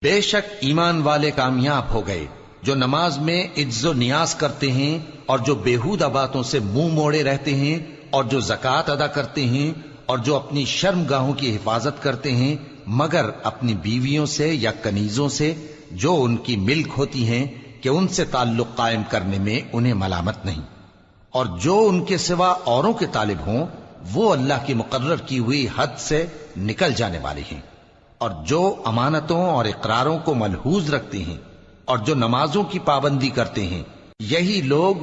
بے شک ایمان والے کامیاب ہو گئے جو نماز میں عجز و نیاز کرتے ہیں اور جو بیہودہ باتوں سے منہ موڑے رہتے ہیں اور جو زکوٰۃ ادا کرتے ہیں اور جو اپنی شرم گاہوں کی حفاظت کرتے ہیں مگر اپنی بیویوں سے یا کنیزوں سے جو ان کی ملک ہوتی ہیں کہ ان سے تعلق قائم کرنے میں انہیں ملامت نہیں، اور جو ان کے سوا اوروں کے طالب ہوں وہ اللہ کی مقرر کی ہوئی حد سے نکل جانے والے ہیں، اور جو امانتوں اور اقراروں کو ملحوظ رکھتے ہیں اور جو نمازوں کی پابندی کرتے ہیں یہی لوگ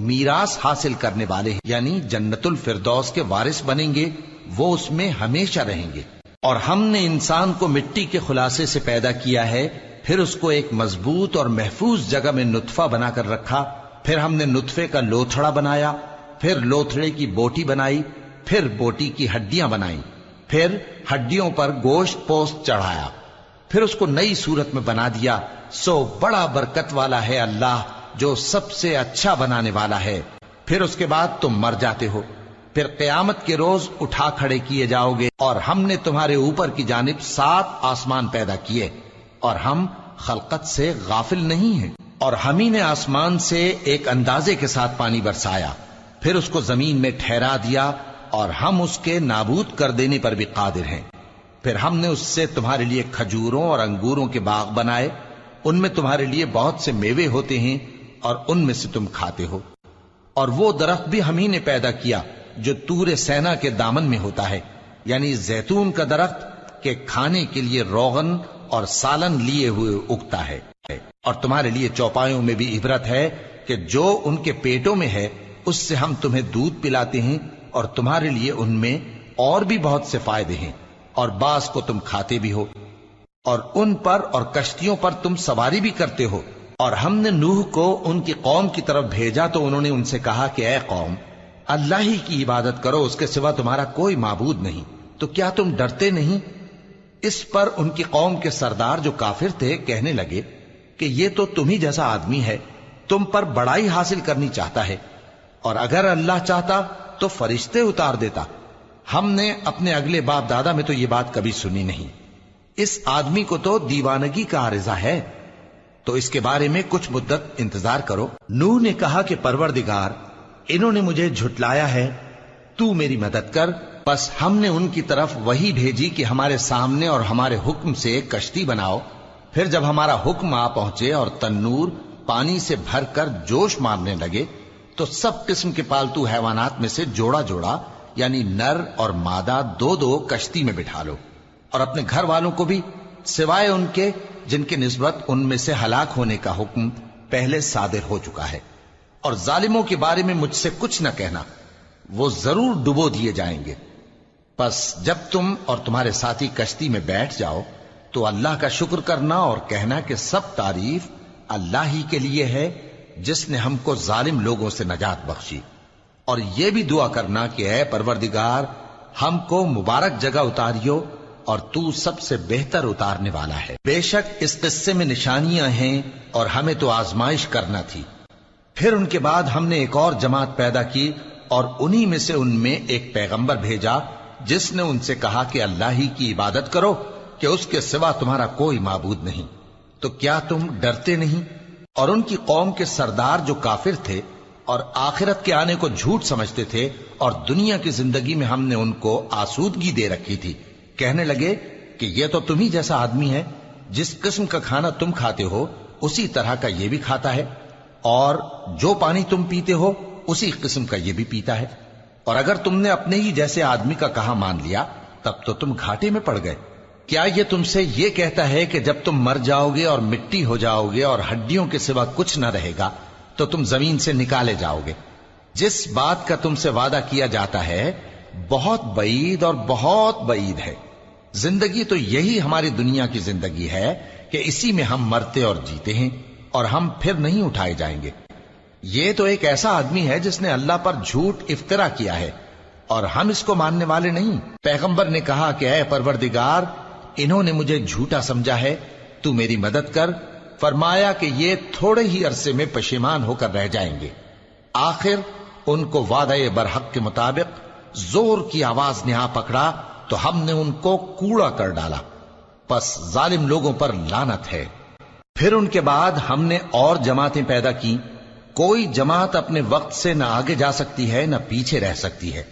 میراث حاصل کرنے والے ہیں، یعنی جنت الفردوس کے وارث بنیں گے، وہ اس میں ہمیشہ رہیں گے۔ اور ہم نے انسان کو مٹی کے خلاصے سے پیدا کیا ہے، پھر اس کو ایک مضبوط اور محفوظ جگہ میں نطفہ بنا کر رکھا، پھر ہم نے نطفے کا لوتھڑا بنایا، پھر لوتھڑے کی بوٹی بنائی، پھر بوٹی کی ہڈیاں بنائیں، پھر ہڈیوں پر گوشت پوست چڑھایا، پھر اس کو نئی صورت میں بنا دیا۔ سو بڑا برکت والا ہے اللہ جو سب سے اچھا بنانے والا ہے۔ پھر اس کے بعد تم مر جاتے ہو، پھر قیامت کے روز اٹھا کھڑے کیے جاؤ گے، اور ہم نے تمہارے اوپر کی جانب 7 آسمان پیدا کیے، اور ہم خلقت سے غافل نہیں ہیں۔ اور ہم ہی نے آسمان سے ایک اندازے کے ساتھ پانی برسایا، پھر اس کو زمین میں ٹھہرا دیا، اور ہم اس کے نابود کر دینے پر بھی قادر ہیں۔ پھر ہم نے اس سے تمہارے لیے کھجوروں اور انگوروں کے باغ بنائے، ان میں تمہارے لیے بہت سے میوے ہوتے ہیں اور ان میں سے تم کھاتے ہو۔ اور وہ درخت بھی ہم ہی نے پیدا کیا جو طور سینا کے دامن میں ہوتا ہے، یعنی زیتون کا درخت کہ کھانے کے لیے روغن اور سالن لیے ہوئے اگتا ہے۔ اور تمہارے لیے چوپایوں میں بھی عبرت ہے کہ جو ان کے پیٹوں میں ہے اس سے ہم تمہیں دودھ پلاتے ہیں، اور تمہارے لیے ان میں اور بھی بہت سے فائدے ہیں، اور بعض کو تم کھاتے بھی ہو، اور ان پر اور کشتیوں پر تم سواری بھی کرتے ہو۔ اور ہم نے نوح کو ان کی قوم کی طرف بھیجا تو انہوں نے ان سے کہا کہ اے قوم، اللہ ہی کی عبادت کرو، اس کے سوا تمہارا کوئی معبود نہیں، تو کیا تم ڈرتے نہیں؟ اس پر ان کی قوم کے سردار جو کافر تھے کہنے لگے کہ یہ تو تم ہی جیسا آدمی ہے، تم پر بڑائی حاصل کرنی چاہتا ہے، اور اگر اللہ چاہتا تو فرشتے اتار دیتا۔ ہم نے اپنے اگلے باپ دادا میں تو یہ بات کبھی سنی نہیں، اس آدمی کو تو دیوانگی کا عارضہ ہے، تو اس کے بارے میں کچھ مدت انتظار کرو۔ نوح نے کہا کہ پروردگار، انہوں نے مجھے جھٹلایا ہے، تو میری مدد کر۔ پس ہم نے ان کی طرف وحی بھیجی کہ ہمارے سامنے اور ہمارے حکم سے ایک کشتی بناؤ۔ پھر جب ہمارا حکم آ پہنچے اور تنور پانی سے بھر کر جوش مارنے لگے تو سب قسم کے پالتو حیوانات میں سے جوڑا جوڑا یعنی نر اور مادہ 2 کشتی میں بٹھا لو، اور اپنے گھر والوں کو بھی سوائے ان کے جن کے نسبت ان میں سے ہلاک ہونے کا حکم پہلے صادر ہو چکا ہے۔ اور ظالموں کے بارے میں مجھ سے کچھ نہ کہنا، وہ ضرور ڈبو دیے جائیں گے۔ پس جب تم اور تمہارے ساتھی کشتی میں بیٹھ جاؤ تو اللہ کا شکر کرنا اور کہنا کہ سب تعریف اللہ ہی کے لیے ہے جس نے ہم کو ظالم لوگوں سے نجات بخشی، اور یہ بھی دعا کرنا کہ اے پروردگار ہم کو مبارک جگہ اتاریو اور تو سب سے بہتر اتارنے والا ہے۔ بے شک اس قصے میں نشانیاں ہیں اور ہمیں تو آزمائش کرنا تھی۔ پھر ان کے بعد ہم نے ایک اور جماعت پیدا کی اور انہی میں سے ان میں ایک پیغمبر بھیجا جس نے ان سے کہا کہ اللہ ہی کی عبادت کرو کہ اس کے سوا تمہارا کوئی معبود نہیں، تو کیا تم ڈرتے نہیں؟ اور ان کی قوم کے سردار جو کافر تھے اور آخرت کے آنے کو جھوٹ سمجھتے تھے اور دنیا کی زندگی میں ہم نے ان کو آسودگی دے رکھی تھی، کہنے لگے کہ یہ تو تم ہی جیسا آدمی ہے، جس قسم کا کھانا تم کھاتے ہو اسی طرح کا یہ بھی کھاتا ہے، اور جو پانی تم پیتے ہو اسی قسم کا یہ بھی پیتا ہے، اور اگر تم نے اپنے ہی جیسے آدمی کا کہا مان لیا تب تو تم گھاٹے میں پڑ گئے۔ کیا یہ تم سے یہ کہتا ہے کہ جب تم مر جاؤ گے اور مٹی ہو جاؤ گے اور ہڈیوں کے سوا کچھ نہ رہے گا تو تم زمین سے نکالے جاؤ گے؟ جس بات کا تم سے وعدہ کیا جاتا ہے بہت بعید اور بہت بعید ہے۔ زندگی تو یہی ہماری دنیا کی زندگی ہے کہ اسی میں ہم مرتے اور جیتے ہیں، اور ہم پھر نہیں اٹھائے جائیں گے۔ یہ تو ایک ایسا آدمی ہے جس نے اللہ پر جھوٹ افطرا کیا ہے، اور ہم اس کو ماننے والے نہیں۔ پیغمبر نے کہا کہ اے پروردگار، انہوں نے مجھے جھوٹا سمجھا ہے، تو میری مدد کر۔ فرمایا کہ یہ تھوڑے ہی عرصے میں پشیمان ہو کر رہ جائیں گے۔ آخر ان کو وعدہ برحق کے مطابق زور کی آواز نے آ پکڑا تو ہم نے ان کو کوڑا کر ڈالا، پس ظالم لوگوں پر لعنت ہے۔ پھر ان کے بعد ہم نے اور جماعتیں پیدا کی، کوئی جماعت اپنے وقت سے نہ آگے جا سکتی ہے نہ پیچھے رہ سکتی ہے۔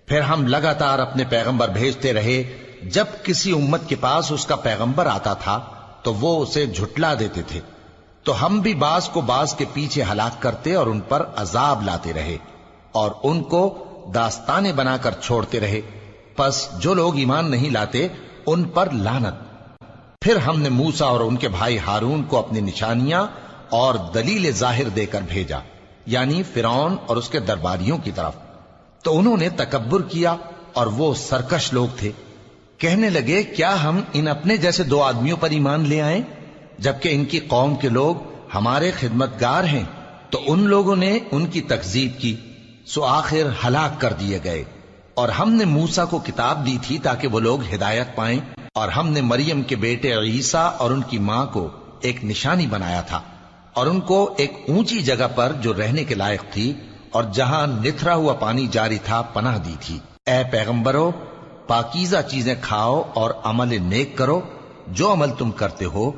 پھر ہم لگاتار اپنے پیغمبر بھیجتے رہے، جب کسی امت کے پاس اس کا پیغمبر آتا تھا تو وہ اسے جھٹلا دیتے تھے، تو ہم بھی بعض کو بعض کے پیچھے ہلاک کرتے اور ان پر عذاب لاتے رہے اور ان کو داستانے بنا کر چھوڑتے رہے۔ پس جو لوگ ایمان نہیں لاتے ان پر لعنت۔ پھر ہم نے موسیٰ اور ان کے بھائی ہارون کو اپنی نشانیاں اور دلیل ظاہر دے کر بھیجا، یعنی فرعون اور اس کے درباریوں کی طرف، تو انہوں نے تکبر کیا اور وہ سرکش لوگ تھے۔ کہنے لگے کیا ہم ان اپنے جیسے دو آدمیوں پر ایمان لے آئیں جبکہ ان کی قوم کے لوگ ہمارے خدمتگار ہیں؟ تو ان لوگوں نے ان کی تکذیب کی، سو آخر ہلاک کر دیے گئے۔ اور ہم نے موسیٰ کو کتاب دی تھی تاکہ وہ لوگ ہدایت پائیں، اور ہم نے مریم کے بیٹے عیسیٰ اور ان کی ماں کو ایک نشانی بنایا تھا اور ان کو ایک اونچی جگہ پر جو رہنے کے لائق تھی اور جہاں نتھرا ہوا پانی جاری تھا پناہ دی تھی۔ اے پیغمبرو، پاکیزہ چیزیں کھاؤ اور عمل نیک کرو، جو عمل تم کرتے ہو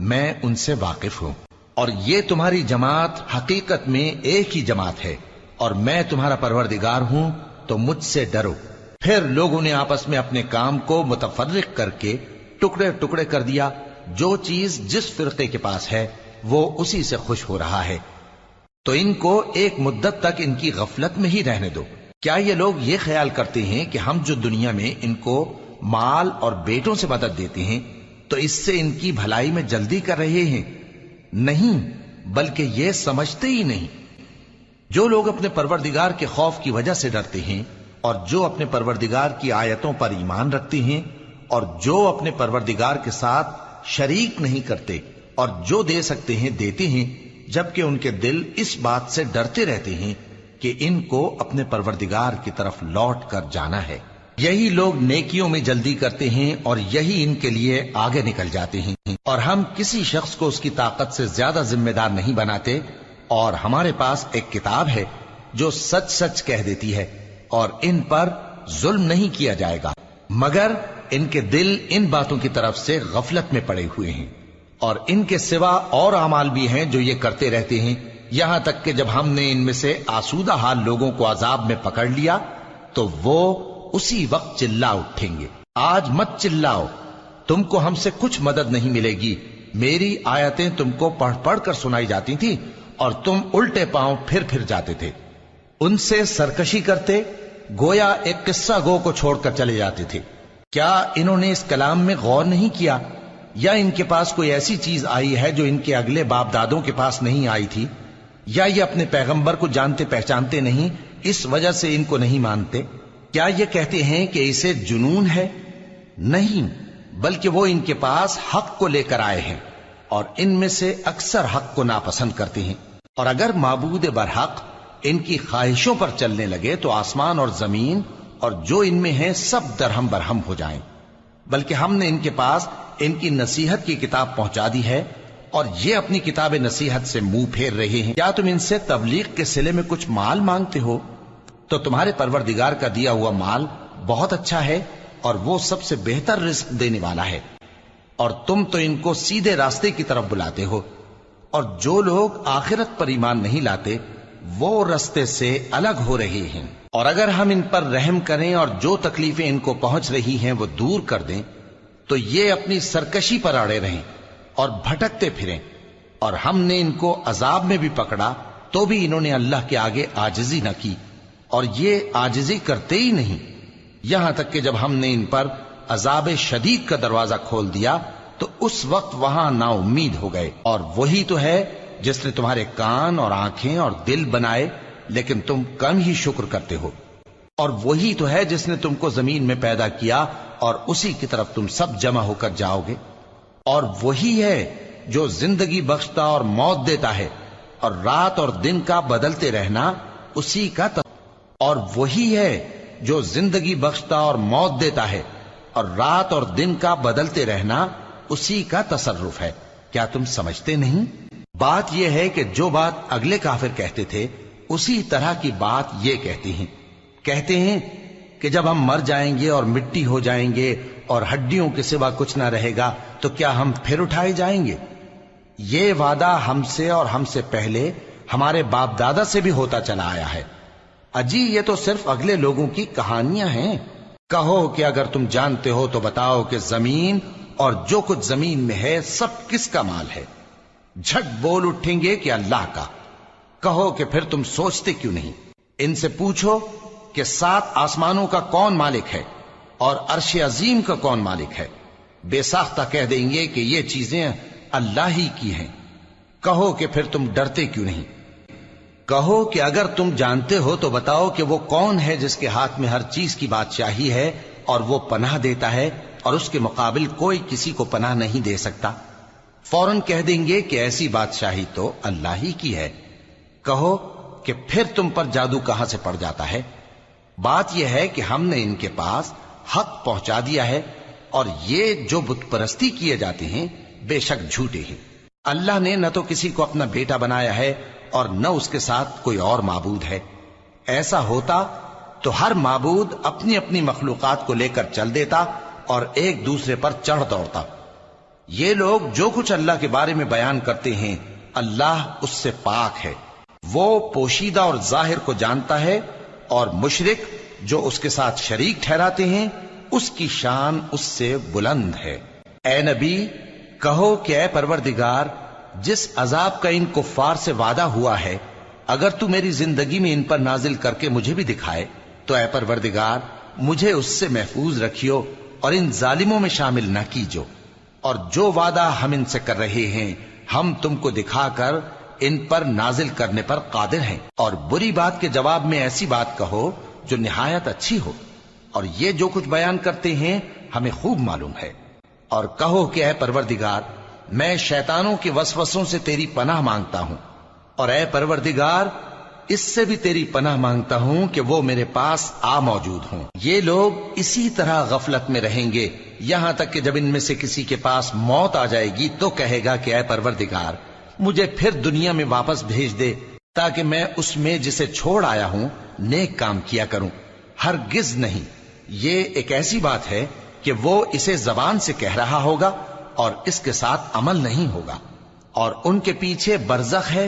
میں ان سے واقف ہوں، اور یہ تمہاری جماعت حقیقت میں ایک ہی جماعت ہے، اور میں تمہارا پروردگار ہوں، تو مجھ سے ڈرو۔ پھر لوگوں نے آپس میں اپنے کام کو متفرق کر کے ٹکڑے ٹکڑے کر دیا، جو چیز جس فرقے کے پاس ہے وہ اسی سے خوش ہو رہا ہے، تو ان کو ایک مدت تک ان کی غفلت میں ہی رہنے دو۔ کیا یہ لوگ یہ خیال کرتے ہیں کہ ہم جو دنیا میں ان کو مال اور بیٹوں سے مدد دیتے ہیں تو اس سے ان کی بھلائی میں جلدی کر رہے ہیں؟ نہیں، بلکہ یہ سمجھتے ہی نہیں۔ جو لوگ اپنے پروردگار کے خوف کی وجہ سے ڈرتے ہیں اور جو اپنے پروردگار کی آیتوں پر ایمان رکھتے ہیں اور جو اپنے پروردگار کے ساتھ شریک نہیں کرتے اور جو دے سکتے ہیں دیتے ہیں، جبکہ ان کے دل اس بات سے ڈرتے رہتے ہیں کہ ان کو اپنے پروردگار کی طرف لوٹ کر جانا ہے، یہی لوگ نیکیوں میں جلدی کرتے ہیں اور یہی ان کے لیے آگے نکل جاتے ہیں۔ اور ہم کسی شخص کو اس کی طاقت سے زیادہ ذمہ دار نہیں بناتے، اور ہمارے پاس ایک کتاب ہے جو سچ سچ کہہ دیتی ہے، اور ان پر ظلم نہیں کیا جائے گا، مگر ان کے دل ان باتوں کی طرف سے غفلت میں پڑے ہوئے ہیں۔ اور ان کے سوا اور اعمال بھی ہیں جو یہ کرتے رہتے ہیں، یہاں تک کہ جب ہم نے ان میں سے آسودہ حال لوگوں کو عذاب میں پکڑ لیا تو وہ اسی وقت چلا اٹھیں گے۔ آج مت چلاؤ، تم کو ہم سے کچھ مدد نہیں ملے گی، میری آیتیں تم کو پڑھ پڑھ کر سنائی جاتی تھی اور تم الٹے پاؤں پھر جاتے تھے۔ ان سے سرکشی کرتے، گویا ایک قصہ گو کو چھوڑ کر چلے جاتے تھے۔ کیا انہوں نے اس کلام میں غور نہیں کیا، یا ان کے پاس کوئی ایسی چیز آئی ہے جو ان کے اگلے باپ دادوں کے پاس نہیں آئی تھی، یا یہ اپنے پیغمبر کو جانتے پہچانتے نہیں اس وجہ سے ان کو نہیں مانتے؟ کیا یہ کہتے ہیں کہ اسے جنون ہے؟ نہیں، بلکہ وہ ان کے پاس حق کو لے کر آئے ہیں، اور ان میں سے اکثر حق کو ناپسند کرتے ہیں۔ اور اگر معبود برحق ان کی خواہشوں پر چلنے لگے تو آسمان اور زمین اور جو ان میں ہیں سب درہم برہم ہو جائیں۔ بلکہ ہم نے ان کے پاس ان کی نصیحت کی کتاب پہنچا دی ہے، اور یہ اپنی کتاب نصیحت سے منہ پھیر رہے ہیں۔ کیا تم ان سے تبلیغ کے صلے میں کچھ مال مانگتے ہو؟ تو تمہارے پروردگار کا دیا ہوا مال بہت اچھا ہے، اور وہ سب سے بہتر رزق دینے والا ہے، اور تم تو ان کو سیدھے راستے کی طرف بلاتے ہو۔ اور جو لوگ آخرت پر ایمان نہیں لاتے وہ راستے سے الگ ہو رہے ہیں۔ اور اگر ہم ان پر رحم کریں اور جو تکلیفیں ان کو پہنچ رہی ہیں وہ دور کر دیں تو یہ اپنی سرکشی پر اڑے رہیں اور بھٹکتے پھریں۔ اور ہم نے ان کو عذاب میں بھی پکڑا تو بھی انہوں نے اللہ کے آگے عاجزی نہ کی، اور یہ عاجزی کرتے ہی نہیں، یہاں تک کہ جب ہم نے ان پر عذاب شدید کا دروازہ کھول دیا تو اس وقت وہاں نا امید ہو گئے۔ اور وہی تو ہے جس نے تمہارے کان اور آنکھیں اور دل بنائے، لیکن تم کم ہی شکر کرتے ہو۔ اور وہی تو ہے جس نے تم کو زمین میں پیدا کیا اور اسی کی طرف تم سب جمع ہو کر جاؤ گے۔ اور وہی ہے جو زندگی بخشتا اور موت دیتا ہے، اور رات اور دن کا بدلتے رہنا اسی کا اور وہی ہے جو زندگی بخشتا اور موت دیتا ہے، اور رات اور دن کا بدلتے رہنا اسی کا تصرف ہے۔ کیا تم سمجھتے نہیں؟ بات یہ ہے کہ جو بات اگلے کافر کہتے تھے اسی طرح کی بات یہ کہتے ہیں کہ جب ہم مر جائیں گے اور مٹی ہو جائیں گے اور ہڈیوں کے سوا کچھ نہ رہے گا تو کیا ہم پھر اٹھائے جائیں گے؟ یہ وعدہ ہم سے اور ہم سے پہلے ہمارے باپ دادا سے بھی ہوتا چلا آیا ہے۔ اجی یہ تو صرف اگلے لوگوں کی کہانیاں ہیں۔ کہو کہ اگر تم جانتے ہو تو بتاؤ کہ زمین اور جو کچھ زمین میں ہے سب کس کا مال ہے؟ جھٹ بول اٹھیں گے کہ اللہ کا۔ کہو کہ پھر تم سوچتے کیوں نہیں؟ ان سے پوچھو کہ 7 آسمانوں کا کون مالک ہے اور عرش عظیم کا کون مالک ہے؟ بے ساختہ کہہ دیں گے کہ یہ چیزیں اللہ ہی کی ہیں۔ کہو کہ پھر تم ڈرتے کیوں نہیں؟ کہو کہ اگر تم جانتے ہو تو بتاؤ کہ وہ کون ہے جس کے ہاتھ میں ہر چیز کی بادشاہی ہے اور وہ پناہ دیتا ہے اور اس کے مقابل کوئی کسی کو پناہ نہیں دے سکتا؟ فوراً کہہ دیں گے کہ ایسی بادشاہی تو اللہ ہی کی ہے۔ کہو کہ پھر تم پر جادو کہاں سے پڑ جاتا ہے؟ بات یہ ہے کہ ہم نے ان کے پاس حق پہنچا دیا ہے اور یہ جو بت پرستی کیے جاتے ہیں بے شک جھوٹے ہیں۔ اللہ نے نہ تو کسی کو اپنا بیٹا بنایا ہے اور نہ اس کے ساتھ کوئی اور معبود ہے۔ ایسا ہوتا تو ہر معبود اپنی اپنی مخلوقات کو لے کر چل دیتا اور ایک دوسرے پر چڑھ دوڑتا۔ یہ لوگ جو کچھ اللہ کے بارے میں بیان کرتے ہیں اللہ اس سے پاک ہے، وہ پوشیدہ اور ظاہر کو جانتا ہے، اور مشرک جو اس کے ساتھ شریک ٹھہراتے ہیں اس کی شان اس سے بلند ہے۔ اے نبی کہو کہ اے پروردگار، جس عذاب کا ان کفار سے وعدہ ہوا ہے اگر تو میری زندگی میں ان پر نازل کر کے مجھے بھی دکھائے تو اے پروردگار مجھے اس سے محفوظ رکھیو اور ان ظالموں میں شامل نہ کیجو، اور جو وعدہ ہم ان سے کر رہے ہیں ہم تم کو دکھا کر ان پر نازل کرنے پر قادر ہیں۔ اور بری بات کے جواب میں ایسی بات کہو جو نہایت اچھی ہو، اور یہ جو کچھ بیان کرتے ہیں ہمیں خوب معلوم ہے۔ اور کہو کہ اے پروردگار میں شیطانوں کے وسوسوں سے تیری پناہ مانگتا ہوں، اور اے پروردگار اس سے بھی تیری پناہ مانگتا ہوں کہ وہ میرے پاس آ موجود ہوں۔ یہ لوگ اسی طرح غفلت میں رہیں گے یہاں تک کہ جب ان میں سے کسی کے پاس موت آ جائے گی تو کہے گا کہ اے پروردگار مجھے پھر دنیا میں واپس بھیج دے تاکہ میں اس میں جسے چھوڑ آیا ہوں نیک کام کیا کروں۔ ہرگز نہیں، یہ ایک ایسی بات ہے کہ وہ اسے زبان سے کہہ رہا ہوگا اور اس کے ساتھ عمل نہیں ہوگا۔ اور ان کے پیچھے برزخ ہے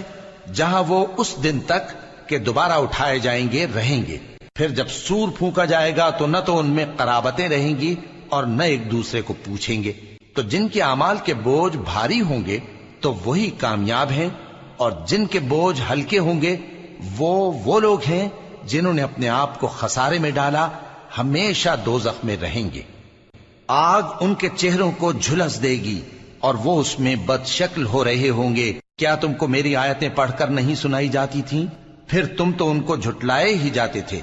جہاں وہ اس دن تک کہ دوبارہ اٹھائے جائیں گے رہیں گے۔ پھر جب سور پھونکا جائے گا تو نہ تو ان میں قرابتیں رہیں گی اور نہ ایک دوسرے کو پوچھیں گے۔ تو جن کے اعمال کے بوجھ بھاری ہوں گے تو وہی کامیاب ہیں، اور جن کے بوجھ ہلکے ہوں گے وہ لوگ ہیں جنہوں نے اپنے آپ کو خسارے میں ڈالا، ہمیشہ دوزخ میں رہیں گے۔ آگ ان کے چہروں کو جھلس دے گی اور وہ اس میں بد شکل ہو رہے ہوں گے۔ کیا تم کو میری آیتیں پڑھ کر نہیں سنائی جاتی تھیں؟ پھر تم تو ان کو جھٹلائے ہی جاتے تھے۔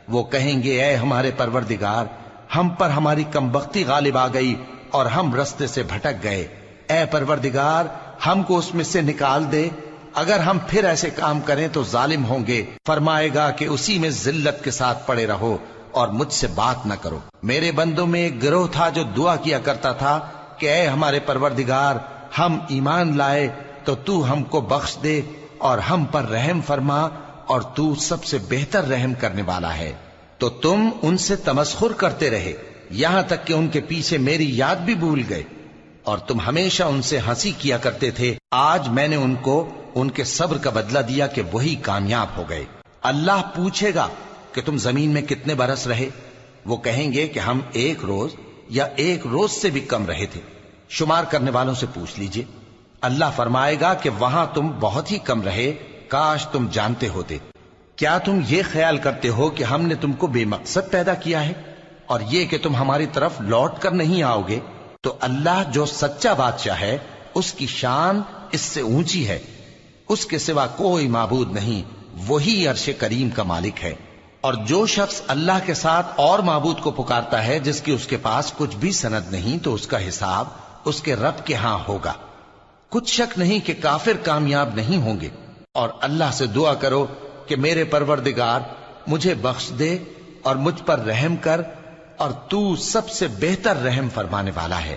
وہ کہیں گے اے ہمارے پروردگار ہم پر ہماری کمبختی غالب آ گئی اور ہم رستے سے بھٹک گئے۔ اے پروردگار ہم کو اس میں سے نکال دے، اگر ہم پھر ایسے کام کریں تو ظالم ہوں گے۔ فرمائے گا کہ اسی میں ذلت کے ساتھ پڑے رہو اور مجھ سے بات نہ کرو۔ میرے بندوں میں ایک گروہ تھا جو دعا کیا کرتا تھا کہ اے ہمارے پروردگار ہم ایمان لائے تو تو ہم کو بخش دے اور ہم پر رحم فرما، اور تو سب سے بہتر رحم کرنے والا ہے۔ تو تم ان سے تمسخر کرتے رہے یہاں تک کہ ان کے پیچھے میری یاد بھی بھول گئے، اور تم ہمیشہ ان سے ہنسی کیا کرتے تھے۔ آج میں نے ان کو ان کے صبر کا بدلہ دیا کہ وہی کامیاب ہو گئے۔ اللہ پوچھے گا کہ تم زمین میں کتنے برس رہے؟ وہ کہیں گے کہ ہم 1 روز یا 1 روز سے بھی کم رہے تھے۔ شمار کرنے والوں سے پوچھ لیجئے۔ اللہ فرمائے گا کہ وہاں تم بہت ہی کم رہے، کاش تم جانتے ہوتے۔ کیا تم یہ خیال کرتے ہو کہ ہم نے تم کو بے مقصد پیدا کیا ہے اور یہ کہ تم ہماری طرف لوٹ کر نہیں آؤ گے؟ تو اللہ جو سچا بادشاہ ہے اس کی شان اس سے اونچی ہے، اس کے سوا کوئی معبود نہیں، وہی عرش کریم کا مالک ہے۔ اور جو شخص اللہ کے ساتھ اور معبود کو پکارتا ہے جس کی اس کے پاس کچھ بھی سند نہیں تو اس کا حساب اس کے رب کے ہاں ہوگا۔ کچھ شک نہیں کہ کافر کامیاب نہیں ہوں گے۔ اور اللہ سے دعا کرو کہ میرے پروردگار مجھے بخش دے اور مجھ پر رحم کر، اور تو سب سے بہتر رحم فرمانے والا ہے۔